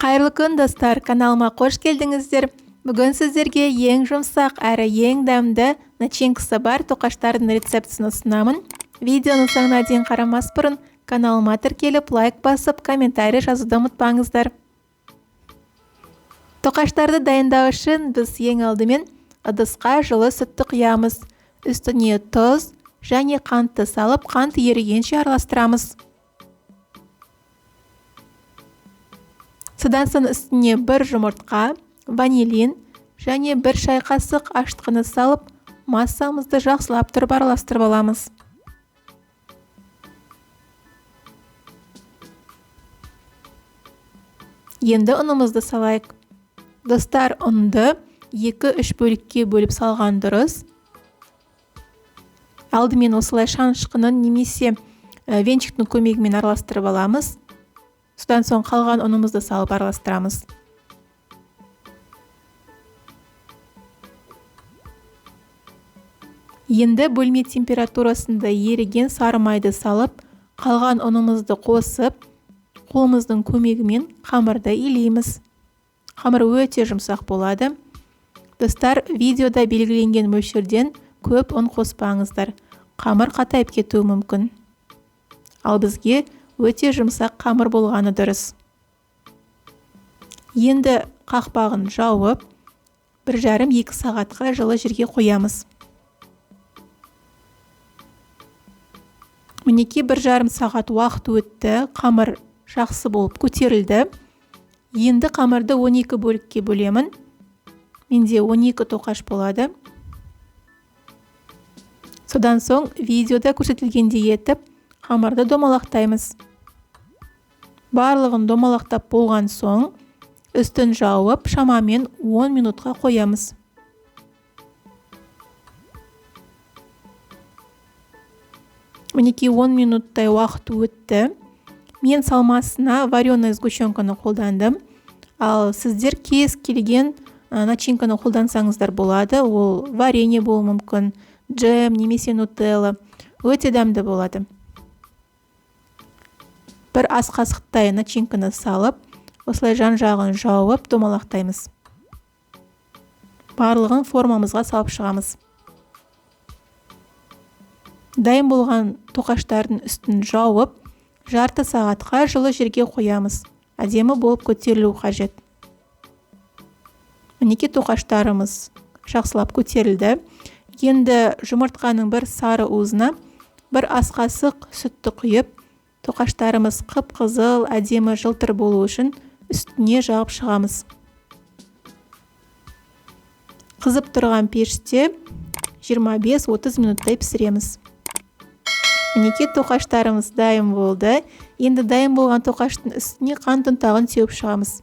Қайырлы күн достар, каналыма қош келдіңіздер. Бүгін сіздерге ең жұмсақ әрі ең дәмді начинкасы бар тоқаштардың рецептісін ұсынамын. Видеоны соңына дейін қарамас бұрын каналыма тіркеліп, лайк басып, комментарий жазуды ұмытпаңыздар. Тоқаштарды дайындау үшін біз ең алдымен ыдысқа жылы сүтті құямыз. Үстіне тұз және қантты салып, қант ерігенше араластырамыз. Содан соң үстіне бір жұмыртқа, ванилин және бір шай қасық ашытқыны салып, массамызды жақсылап тұрып араластырып аламыз. Енді ұнымызды салайық. Достар, ұнды 2-3 бөлікке бөліп салған дұрыс. Алдымен осылай шанышқының немесе венчиктің көмегімен араластырып аламыз. Содан соң қалған ұнымызды салып араластырамыз. Енді бөлме температурасында еріген сары майды салып, қалған ұнымызды қосып, қолымыздың көмегімен қамырды илейміз. Қамыр өте жұмсақ болады. Достар, видеода белгіленген мөлшерден көп ұн қоспаңыздар. Қамыр қатайып кетуі мүмкін. Ал бізге өте жұмсақ қамыр болғаны дұрыс. Енді қақпағын жауып, 1,5-2 сағатқа жылы жерге қоямыз. Мінеки 1,5 сағат уақыт өтті, қамыр жақсы болып көтерілді. Енді қамырды 12 бөлікке бөлемін. Менде 12 тоқаш болады. Содан соң видеода көрсетілгендей етіп, қамырды домалақтаймыз. Барлығын домалақтап болған соң, үстін жауып, шамамен 10 минутқа қоямыз. Мінеки 10 минуттай уақыт өтті. Мен салмасына вареный сгущенканы қолдандым. Ал сіздер кез келген начинканы қолдансаңыздар болады. Ол варенье болуы мүмкін, джем немесе нутелла. Өте дәмді болады. Бір ас қасықтай начинканы салып, осылай жан-жағын жауып, домалақтаймыз. Барлығын формамызға салып шығамыз. Дайын болған тоқаштардың үстін жауып, жарты сағатқа жылы жерге қоямыз. Әдемі болып көтерілу қажет. Мінеки тоқаштарымыз жақсылап көтерілді. Енді жұмыртқаның бір сары уызына бір ас қасық сүтті құйып, тоқаштарымыз қып-қызыл, әдемі жылтыр болу үшін үстіне жағып шығамыз. Қызып тұрған пеште 25-30 минуттай пісіреміз. Мінеки тоқаштарымыз дайын болды. Енді дайын болған тоқаштың үстіне қант ұнтағын сеуіп шығамыз.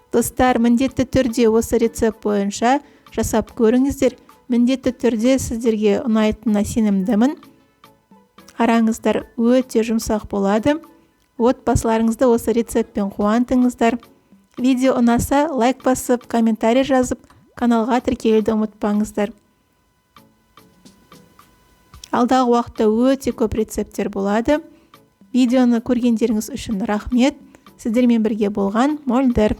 Достар, міндетті түрде осы рецепт бойынша жасап көріңіздер. Міндетті түрде сіздерге ұнайтынына сенімдімін. Қараңыздар, өте жұмсақ болады. Отбасыларыңызды осы рецептпен қуантыңыздар. Видео ұнаса, лайк басып, комментарий жазып, каналға тіркелуді ұмытпаңыздар. Алдағы уақытта өте көп рецепттер болады. Видеоны көргендеріңіз үшін рахмет. Сіздермен бірге болған Мөлдір.